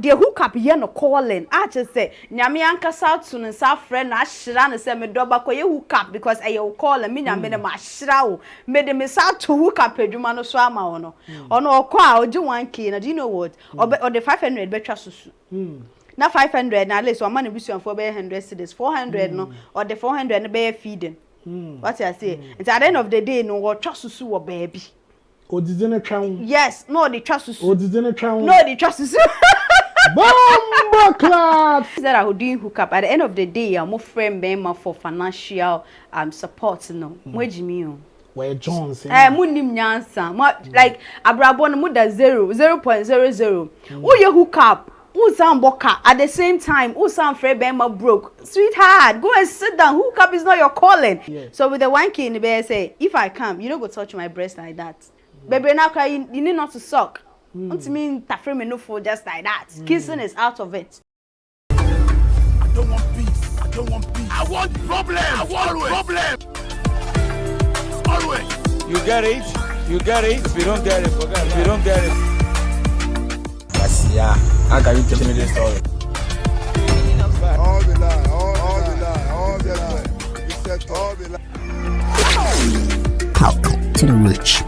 the hookup ye no calling. I just say, Nyami ankasa to ne sa friend na shira ne say me doba ko ye hookup because I will call me nyame ne ma shira wo. Me de me sa to hookup adwuma no so ama wo no. Ono okọ a oji 1k na do you know what? Or the 500 betwa susu. Na 500 na at least one man busuan for be 100 cedis 400 no or the 400 no be feeding. What I say? And at the end of the day no what susu wo baby. O didn't try. Yes, no the susu. O didn't try. No the susu. Bomba class. That I would do hookup at the end of the day I'm more friend bema for financial support no. Mwejimi where Jones munim nyansa like abrabo no mu da 0.00 who you hookup who sound boka at the same time who sound friend bema broke sweetheart go and sit down hookup is not your calling. So with the 1k in the bed say if I come you don't go touch my breast like that baby now cry you need not to suck. What mean tafre me no for just like that. Kissing is out of it. I don't want peace. I don't want peace. I want problem. I want problem. Always. You get it. You get it. If you don't get it, forget it. If you don't get it. Yes, yeah. How can you tell me this story? All the lie. All the lie. All the lie. You said all the lie. Welcome to the rich.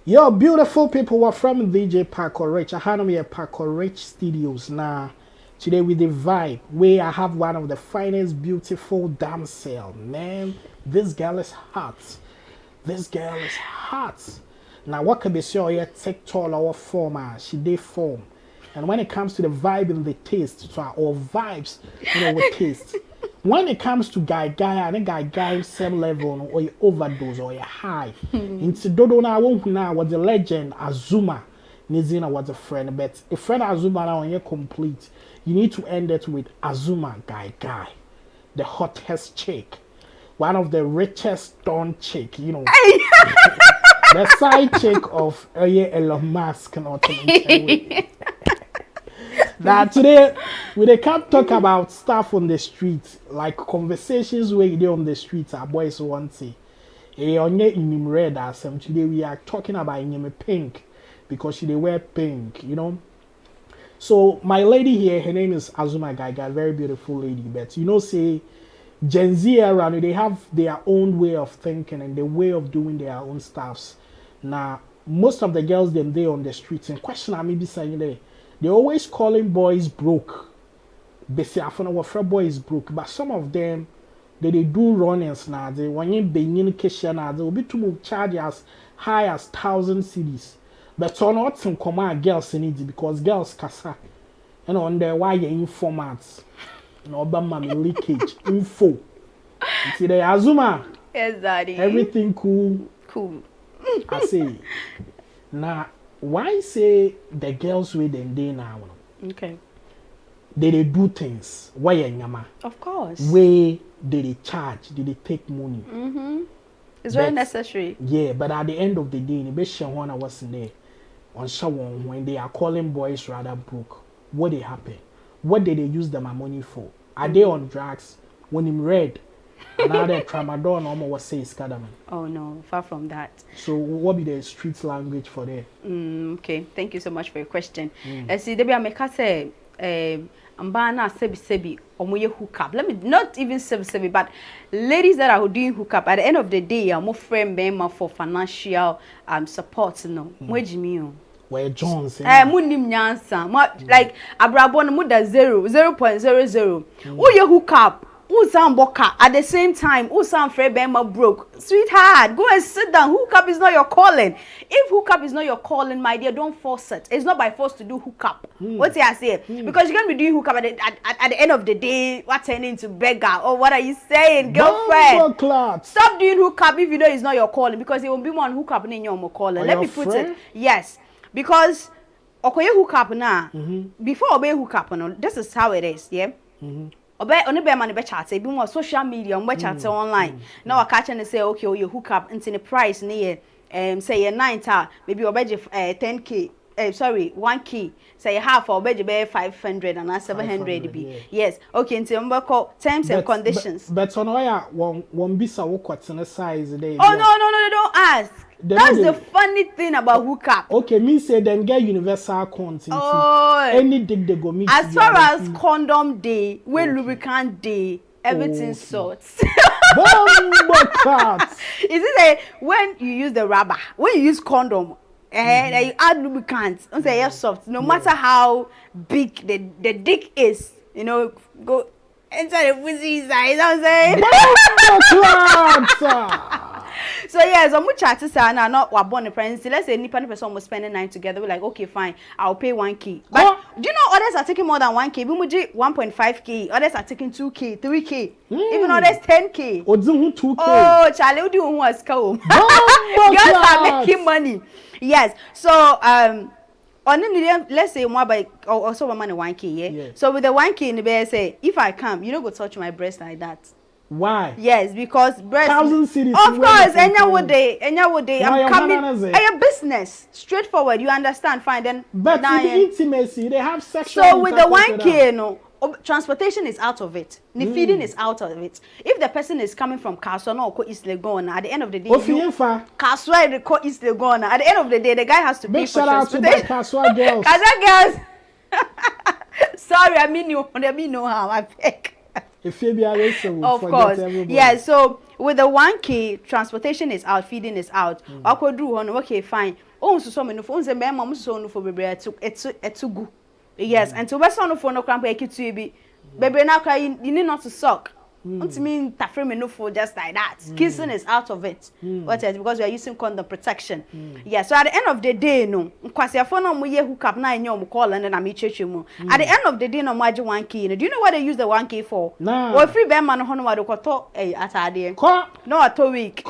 Yo, beautiful people, we're from DJ Paco Rich. I had me at Paco Rich Studios now. Today with the vibe where I have one of the finest, beautiful damsel. Man, this girl is hot. This girl is hot. Now, what can be sure here? Take tall our form, she did form. And when it comes to the vibe and the taste, so our vibes, you know, with taste. When it comes to guy, I think guy same level or you overdose or you high. Into Dodo now was the legend Azumah. Nizina was a friend, but a friend Azumah now when you're complete, you need to end it with Azumah guy, the hottest chick, one of the richest don chick, you know, the side chick of Elon Musk and all. Now today we can't talk about stuff on the street, like conversations where you do on the streets. Our boys want to say, onye in red as today we are talking about in pink because she they wear pink, you know. So my lady here, her name is Azumah Gaiga, very beautiful lady. But you know, say Gen Z around, they have their own way of thinking and the way of doing their own stuffs. Now most of the girls them there on the streets and question I may be saying there. They always calling boys broke. They say I found our boys broke, but some of them they do runnings now. They when you be in kitchen now, they will be to charge as high as 1,000 cedis. But on not some command girls in it because girls kasa. And on their wire informants. No Obama leakage info. You see the Azumah. Yes, daddy. Everything cool. Cool. I say now. Why say the girls with them day now? Okay. They do things. Why nyama? Of course. Where they charge? Did they take money? It's very necessary. Yeah, but at the end of the day, the best one I was in there on someone when they are calling boys rather broke. What they happen? What did they use them money for? Are they on drugs? When him read, another tramadol almost was say scadaman. Oh no, far from that. So what be the street language for there? Okay, thank you so much for your question. See, Debbie, I make her say, Ambana sebi omoye hookup. Let me not even sebi, but ladies that are doing hookup at the end of the day, I'm more friend bema for financial support. No, mwejimi where Jones munim nyansa like abrabo no mu da 0.00 who you hookup. Who sound boka at the same time who sound friend bema broke sweetheart go and sit down hookup is not your calling. If hookup is not your calling my dear don't force it. It's not by force to do hookup. What I say because you're gonna be doing hookup at the end of the day what turning into beggar or what are you saying girlfriend? Stop doing hookup if you know it's not your calling because it won't be one hookup in your calling. Let me put it yes because okoye hookup na before obey hookup no this is how it is yeah. Obe oni be man be chat e bi mo social media mo chat online na wa catch and say okay you hook up into the price near say your 9 ta maybe obeje 10k sorry 1k say half obeje be 500 and 700 be yes okay into mbeko terms and conditions but on why one bisa wo kwatene size dey oh no don't ask That's the funny thing about hookup. Okay, me say then get universal content. Oh, any dick they go meet. as far as condom day, when lubricant day, everything sorts. Bomba cats. Is it a when you use the rubber, when you use condom, and you add lubricant, and say yes soft, no matter how big the dick is, you know, go enter the pussy inside. You know what I'm saying? Bomba cats. So yeah, so much chat say na not wa born the pregnancy. Let's say nipa person was spending 9 together. We're like, okay, fine, I'll pay 1K. But do you know others are taking more than 1K? Bumuji 1.5K. Others are taking 2K, 3K, even others 10K. Odzun 2K. Oh, Charlie, what do you want to go? Girls are making money. Yes. So on the let's say more by also money 1K. Yeah. So with the 1K in the bed, say if I come, you don't go touch my breast like that. Why? Yes, because breast. 1,000 cities. Of course, any would day. I'm coming. A Business, straightforward. You understand? Fine. Then. But in the intimacy, they have sexual. So with the 1K, no, transportation is out of it. The feeding is out of it. If the person is coming from Kaswa or East Legon, at the end of the day, Kaswa or East Legon. At the end of the day, the guy has to pay for transportation. Big shout out to the Kaswa girls. Kaswa girls. Sorry, I mean you. I mean no how I pick. Of course, yeah. So with the 1K, transportation is out, feeding is out. Okay, fine. Oh, so many phones and mom so for baby. It's too good. Yes, and to west on the phone, no cramp, baby. Baby, now you need not to suck. Don't mean taframe no for just like that. Kissing is out of it. What is because we are using condom protection. Yeah. So at the end of the day, no, because your phone on we hookup na in your call and then I meet you. At the end of the day, no margin 1K. Do you know what they use the 1K for? Nah. Well, free man on what they call at a day. No, a 2 week.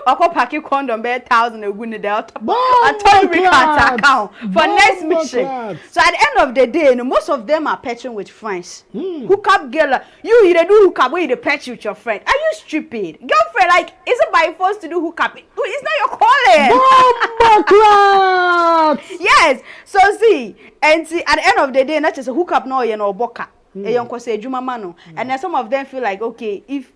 Ako paki condom be 1,000 eguni delta. I told you account for next mission. So at the end of the day, most of them are patching with friends. Hookup girl, you dey do hookup where you patch with your friend. Are you stupid? Girlfriend, like, is it by force to do hookup? It's not your calling. Yes. So see, and see at the end of the day, not just a hookup no you know boka. And then some of them feel like, okay, if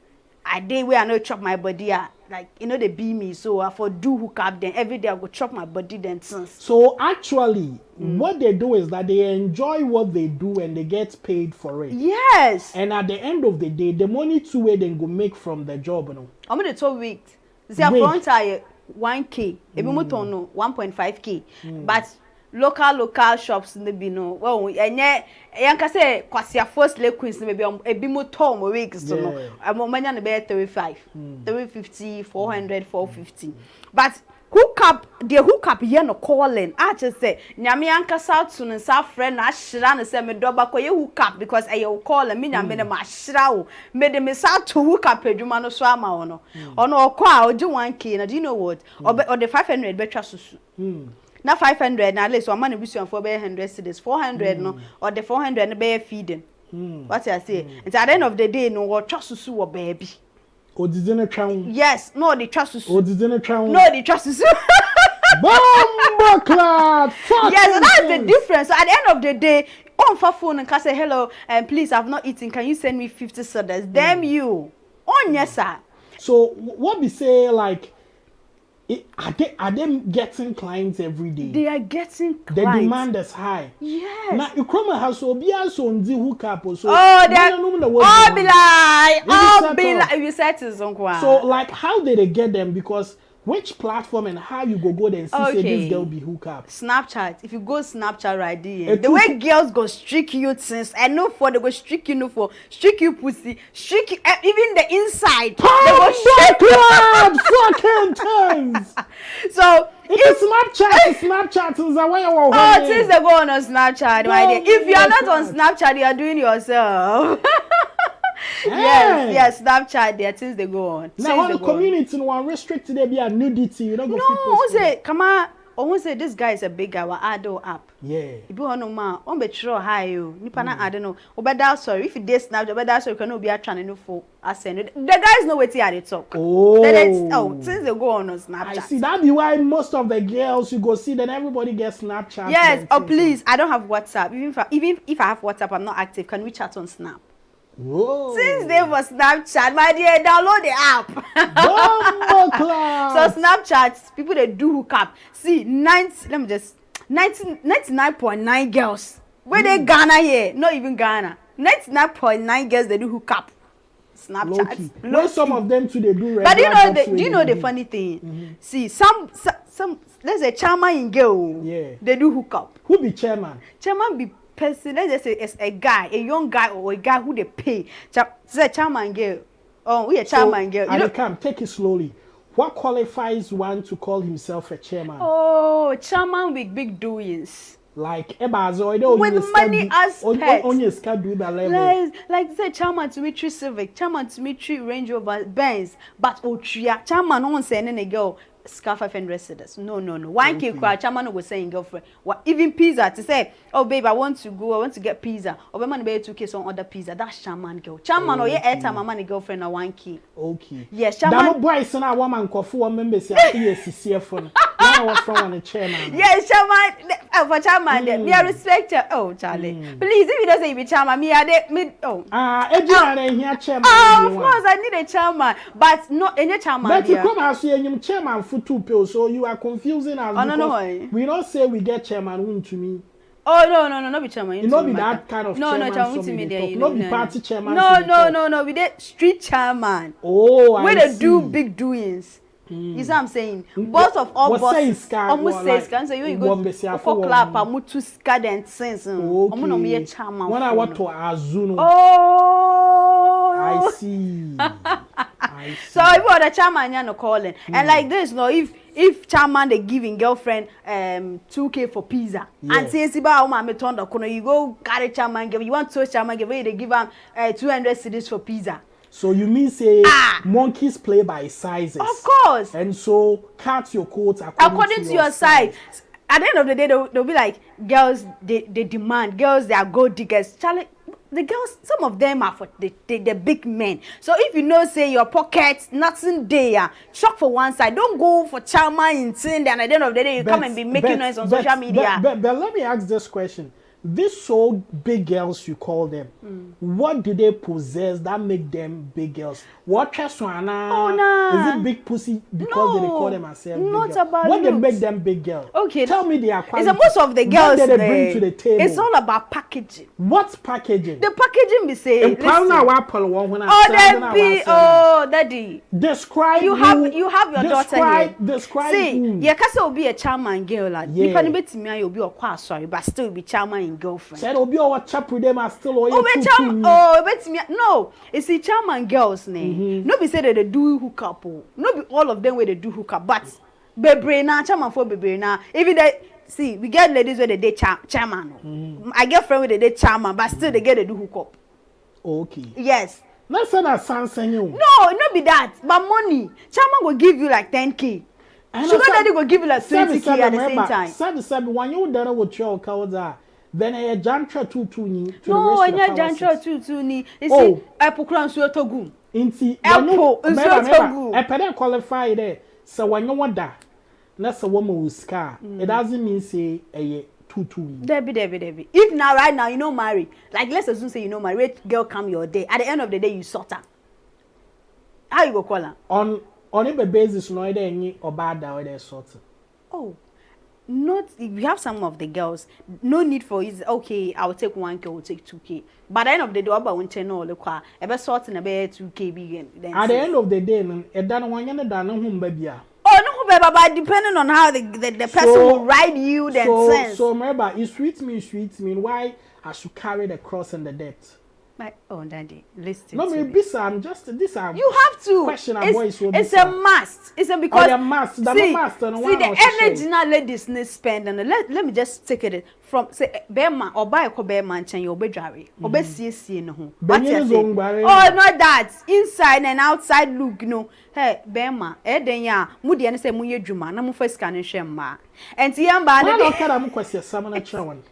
a day where I no chop my body, like, you know, they be me, so I for do hookup, then every day I go chop my body, then since. So actually, what they do is that they enjoy what they do and they get paid for it. Yes. And at the end of the day, the money too where they go make from the job, you know. I'm going to 2 weeks. See, I front 1K, ebi moto no 1.5K, but local shops in the bino. Well, and yeah, yanka say kwasia first le queens maybe ebi moto mo weeks so no. I'm manya na be 35, 350, 400, 450. But hookup here no calling. I just say nyame yanka south to no sa friend na shira na say me doba ko ye hookup because I will call me nyame na ma shira o. Me de me sa to hookup adwuma no so ama ono. Ono okọ a oje 1K na do you know what? Or the 500 betwa susu. Na 500 na at least one man busuan for be 100 cedis 400 no or the 400 no be feeding. What I say? And at the end of the day no what susu wo baby. Yes, no the susu. No the susu. Bomba clad. Yes, so that's the difference. So at the end of the day, on for phone and can say hello and please I've not eaten. Can you send me 50 sodas? Damn you. On yes sir. So what we say like are they getting clients every day? They are getting clients. The demand is high. Yes. Now you come and have so be also on the hookup or so. Oh, be like. You said to Zonkwa. So like, how did they get them? Because which platform and how you go there and see say this girl be hookup? Snapchat. If you go Snapchat right there, the way girls go streak you since I know for they go streak you no for streak you pussy, streak you even the inside. They go streak you fucking times. So it's Snapchat is away. Oh, since they go on Snapchat, right there. If you are not on Snapchat, you are doing yourself. Yes, Snapchat there things they go on. Now on the community no one restricted there be a nudity. You don't go no, say come on. I say this guy is a big guy. Wa ado app. Yeah. If you want no man, on be sure high you. Nipa na I don't know. Obeda sorry if you dey Snapchat, obeda sorry can no be a trying no for ascend. The guys know wetin I dey talk. Oh. Since they go on Snapchat. I see that be why most of the girls you go see then everybody gets Snapchat. Yes. Oh please, I don't have WhatsApp. Even if I have WhatsApp, I'm not active. Can we chat on Snap? Whoa. Since they for Snapchat, my dear, download the app. Bomba class. So Snapchat, people they do hookup. See, 99.9 girls. Where they Ghana here? Not even Ghana. 99.9 girls they do hookup. Snapchat. Well, some of them too they do. But do you know the funny thing? See, some let's say chairman in girl. Yeah. They do hookup. Who be chairman? Chairman be person. Let's just say it's a guy, a young guy or a guy who they pay. Say chairman girl. Oh, we a chairman girl. You come take it slowly. What qualifies one to call himself a chairman? Oh, chairman with big doings. Like with money aspect. On your schedule the level. Like say chairman to Mitri Civic, chairman to Mitri Range Rover Benz, but Ochia chairman on sending a girl scarf 500 cedis. No. 1K cry chairman was saying girlfriend. What even pizza to say, oh babe, I want to get pizza. Or man be 2K on other pizza. That's chairman girl. Chairman or yeah airtime my money girlfriend na 1K. Okay. Yes, chairman. That boys na woman ko for members here CCF phone. Now what from the chairman? Yes, chairman. For chairman, me I respect you. Oh, Charlie. Please, if you don't say you be chairman, me I me oh. Here chairman. Of course, I need a chairman, but not any chairman. But you come as you chairman for 2 pills, so you are confusing us. Oh, no. We don't say we get chairman win to me. Oh no, be chairman. You know be that kind of chairman. No, to me there. No, be party chairman. No. We did street chairman. Oh, I see. Where they do big doings. You see what I'm saying? Boss of all bosses. Almost says, can say you go for clap, I move to scad and sense. I'm gonna be a chairman. When I want to Azumah. Oh, I see. So if you are the chairman, you're not calling. And like this, no, if chairman they giving girlfriend 2K for pizza, and say Siba me turn the corner, you go carry chairman give. You want to chairman give, they give him 200 cedis for pizza. So you mean say monkeys play by sizes? Of course. And so cut your coat according to your size. At the end of the day, they'll be like, girls, they demand. Girls, they are gold diggers. Charlie, the girls, some of them are for the big men. So if you know, say, your pockets, nothing there, shop for one side. Don't go for chairman in sin, and at the end of the day, you come and be making noise on social media. But let me ask this question. These so big girls you call them, what do they possess that make them big girls? What Is it big pussy because they call them as not about what they make them big girls? Okay, tell me their quality. It's most of the girls what they bring to the table. It's all about packaging. What's packaging? The packaging be saying. Daddy. Describe. You have your daughter here. Describe. See, you can't say be a charming girl. Like you can't be me. You'll be sorry, but still be charming girlfriend. Said obi or chap with them are still no, it's the charming girls name. No be say that they do hookup. No be all of them where they do hookup, but bebre na charming for bebre na. Even they see we get ladies where they date chairman. I get friend where they date chairman, but still they get to do hookup. Okay. Yes. Let's say that sounds you. No, not be that, but money. Chairman will give you like 10K. Sugar daddy will give you like 20K at the same time. Sabi, when you done with your cows then a jantra tutu ni to no, the rest of the jantra tutu ni. You see, apple crown so togu. Apple so I pay qualify there. So when you want that, that's a woman with scar. It doesn't mean say a tutu. Debbie. If now right now you know marry, like let's assume say you know marry, girl come your day. At the end of the day you sort her. How you go call her? On a basis, no either any or bad or they sort. Oh. Not if you have some of the girls, no need for it. Okay, I will take 1K, I will take 2K. But at the end of the day, about 1 channel, look, I ever sorting about 2K big. At the end of the day, it done one and done home baby. Oh no, but depending on how the person will ride you, then so remember, it sweet me. Why I should carry the cross and the debt? Daddy, listen. No, maybe I'm just this. You have to question. It's a must. It's a because see the energy now ladies need spend and let me just take it from say Bema or buy a Bema and you'll be dry or be see no home. Oh, not that inside and outside look no. Hey Bema, then ya Moody and say Muye Juma, no first scanning shema. And see Yamba, don't care. I'm question someone one.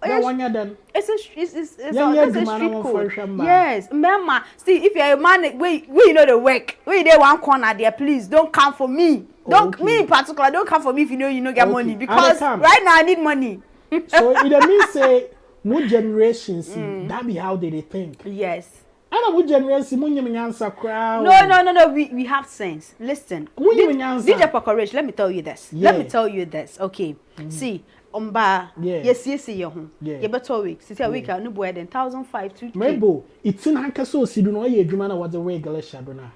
It's a street code. Yes, remember. See, if you're a man, we know the work. We there one corner there. Please don't come for me. Don't me in particular. Don't come for me if you know get money because right now I need money. So it means say more generations, that be how they think. Yes. And more generations, more nyansa crowd. No. We have sense. Listen. DJ Pacorage, let me tell you this. Yeah. Let me tell you this. Okay. See, Omba. Yeah. Yes, you home. Yeah. You better week. See, a week, no boy, then 1,500 2K. Maybe it's in Hankaso, so you know, you're Jumana was a regular Shabuna.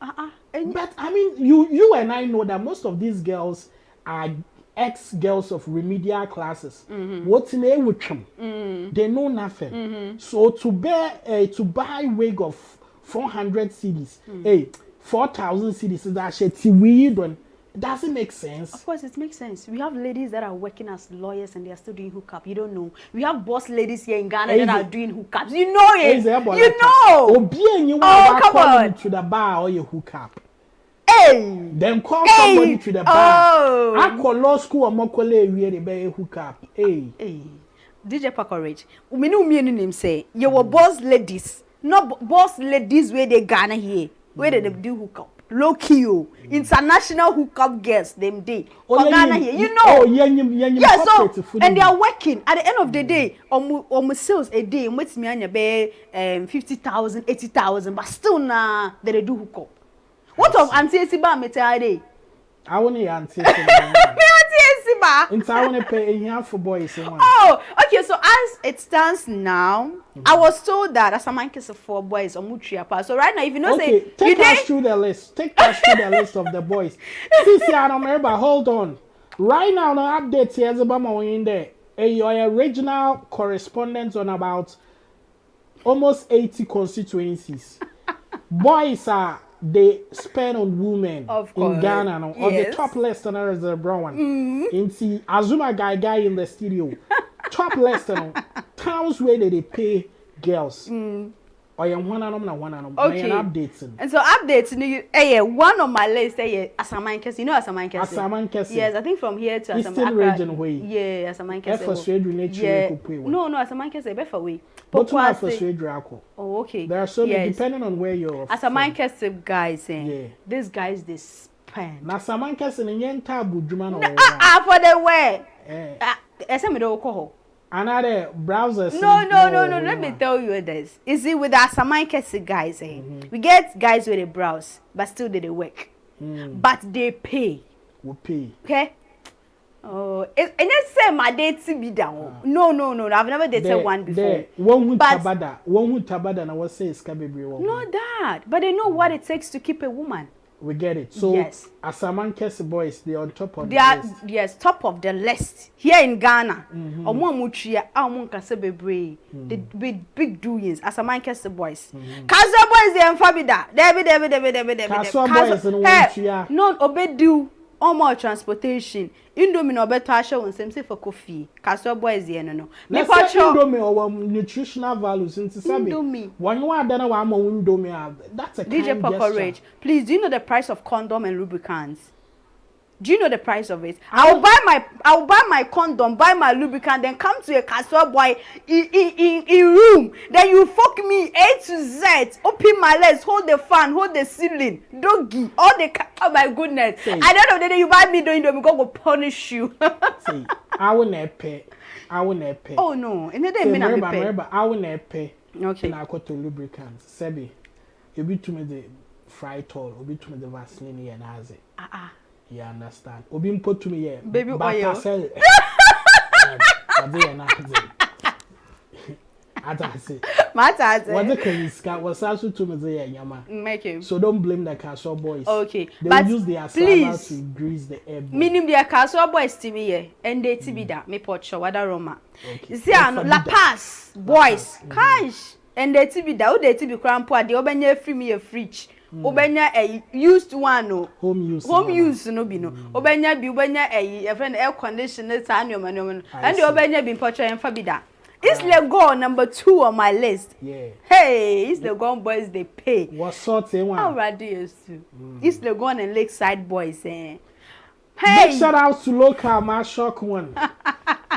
But I mean, you and I know that most of these girls are ex-girls of remedial classes. What's in a with them? They know nothing. So to buy wig of 400 CDs, 4,000 CDs is actually weird one. Doesn't make sense. Of course, it makes sense. We have ladies that are working as lawyers and they are still doing hookup. You don't know. We have boss ladies here in Ghana that are doing hookups. You know it. You know. Oh, come on. To the bar or your hookup. Hey. Then call somebody to the bar. I call law school or Mokole where they buy a hookup. Hey. DJ Pacorage. Me name say you were boss ladies. Not boss ladies where they Ghana here. Where they do hookup. Low key, international hookup girls, them day. For Ghana here, you know. Yeah, so and they are working. At the end of the day, on sales a day, what's me on your bay 50,000, 80,000, but still nah they do hookup. What of Auntie Siba Metade? I want to answer. And I want to pay in here for boys. Oh, okay. So as it stands now, I was told that as a man kiss for boys or Mutriapa. So right now, if you know, okay, take us through the list. Take us through the list of the boys. See, I don't remember. Hold on. Right now, no updates here. Azumah in there. Your original correspondence on about almost 80 constituencies. Boys are. They spend on women in Ghana no? On the top list and there is the brown one. In see Azumah guy in the studio. Top list no? Towns where they pay girls. Or you one okay. Updates. And so updates one on my list Azumah Nkesi. You know Azumah Nkesi? Azumah Nkesi. Yes, I think from here to Eastern region way. Yeah, Azumah Nkesi. For straight nature. No, Azumah Nkesi be for way. But for straight oh, okay. There are so many depending on where you're. Azumah Nkesi guys, these guys they spend. Na Azumah Nkesi ni yenta budjuma no. For the way. Ese me do ko. Another browsers. No. Let me tell you this. You see, with the Azumah Nkesi guys, we get guys with a browse, but still they work. But they pay. We pay. Okay. Oh, and let's say my date to be down. No. I've never dated one before. One who tabada na was say skabebre. No that, but they know what it takes to keep a woman. We get it. So yes. Azumah Nkesi boys, they on top of the list. Yes, top of the list here in Ghana. Omo mutria, omo nkase bebre. The big doings. Azumah Nkesi boys. Kaso boys they enfabida. Debi. Kaso boys no mutria. No obedu. More transportation. Indomie no better show on say for coffee. Kaso boys here no. Me for Indomie or nutritional values into sabi. Indomie. One you are done one more Indomie. That's a DJ Pacorage. Please, do you know the price of condom and lubricants? Do you know the price of it? I'll buy my condom, buy my lubricant, then come to a castle boy in room. Then you fuck me A to Z. Open my legs, hold the fan, hold the ceiling, doggy, all the oh my goodness. At the end of the day, you buy me doing them, God will punish you. See, I will not pay. Oh no, and then remember, I will not pay. Okay. And I got to lubricants. Sebi, you be to me the fry tall, you be to me the Vaseline and has it. You understand? Obi put to me here. Baby oil. Sell. What the can was also to me there, Yama. Make him. So don't blame the castle boys. Okay. They will use their saliva to grease the air. Meaning their castle boys to me here. And they to be that. Me pocho, wada Roma. You see, La Paz boys. Cash. And they to be that. They to be crampo. They open free me a fridge. Obenya a used one no home use no be no obenya a friend air conditioner and the obenya be portrait and fabida. It's Lego number 2 on my list. Yeah. Hey, it's Lego boys they pay. What sort of one? Already is too. It's Lego and Lakeside boys Hey. Big shout out to local my shock one.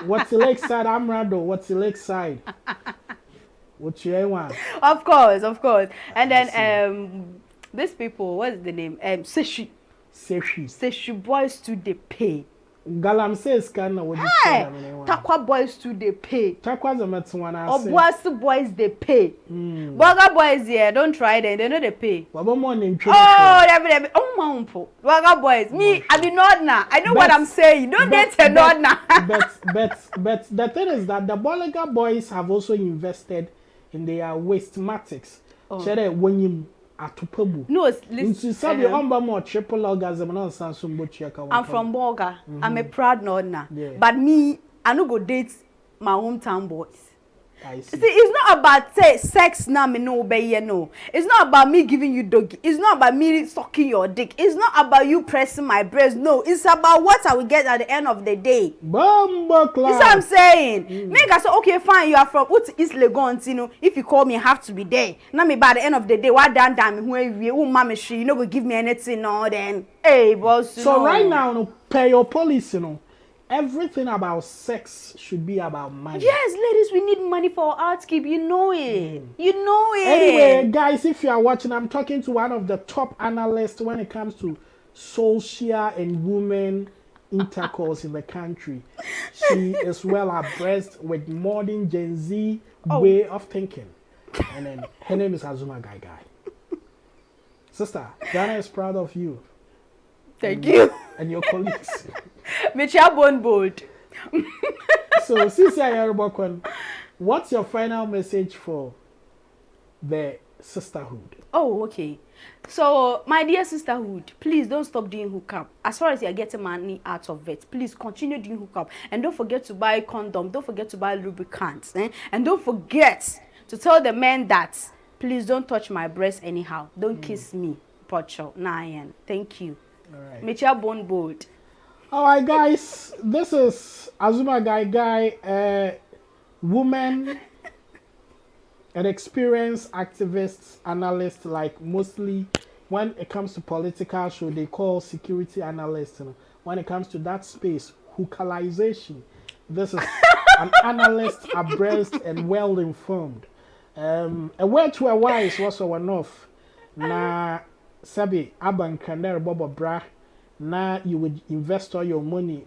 What's the Lakeside Amrado? What's the Lakeside? What you want? Of course. And then these people, what's the name? Seshi boys too they pay. Galamsey scan na what you say. Takwa boys too they pay. Takwa the metwana. Obuasi boys they pay. Burger boys here, don't try them. They know they pay. Baba morning. Oh, oh my uncle. Burger boys, me, I be not now. I know what I'm saying. Don't date a not now. But the thing is that the Bolaga boys have also invested in their waste matics. Chere when you atupabu. No, listen. Triple orgasm and Samsung. I'm from Boga. I'm a proud Northerner. But me, I no go date my hometown boys. I see. See, it's not about sex now, me no obey no. It's not about me giving you doggy. It's not about me sucking your dick. It's not about you pressing my breast. No, it's about what I will get at the end of the day. Bumbo class. That's what I'm saying. Make us say, okay, fine, you are from East Legon, you know. If you call me, I have to be there. Now me by the end of the day, what damn where you mommy she, you know, go give me anything, no then. Hey, boss. So right now, no, pay your police, you know. Everything about sex should be about money. Yes, ladies, we need money for our upkeep. You know it. You know it. Anyway, guys, if you are watching, I'm talking to one of the top analysts when it comes to social and women intercourse in the country. She is well abreast with modern Gen Z way of thinking. And then her name is Azumah Guy. Sister, Ghana is proud of you. Thank you. And your colleagues. Michelle Bonebold. So, Cynthia Yerubokon, what's your final message for the sisterhood? Oh, okay. So, my dear sisterhood, please don't stop doing hookup. As far as you're getting money out of it, please continue doing hookup. And don't forget to buy condom. Don't forget to buy lubricants. And don't forget to tell the men that, please don't touch my breast anyhow. Don't kiss me. Pocho. Nayan. Thank you. All right. Michelle Bonebold. Alright guys, this is Azumah Guy, woman, an experienced activist, analyst, like mostly when it comes to political show, they call security analysts. You know, when it comes to that space, hookalization, this is an analyst, abreast and well informed. A word to a wise was enough. Na sabi aban kaner bobo bra. Now you would invest all your money.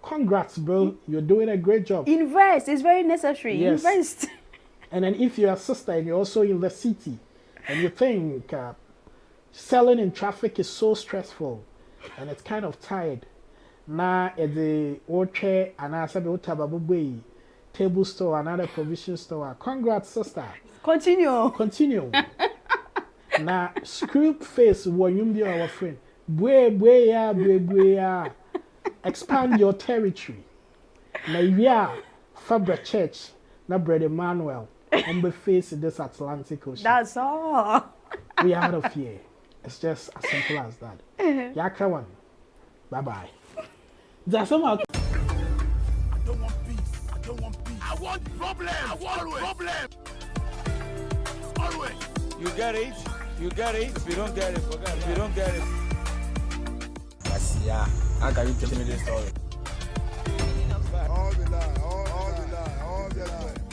Congrats, bro. You're doing a great job. Invest. It's very necessary. Yes. Invest. And then if you're a sister and you're also in the city and you think selling in traffic is so stressful and it's kind of tired. Now at the chair and I said table store, another provision store. Congrats, sister. Continue. Na scoop face when you our friend. Bwe. Expand your territory. Na yeah, Fabric Church, na Brother Emmanuel, on the face of this Atlantic Ocean. That's all. We are out of here. It's just as simple as that. Yakra one. Bye. That's all. I don't want peace. I want problem. Always. You get it? If you don't get it, forget it. If you don't get it. Yeah, how can you tell me this story? All the lie.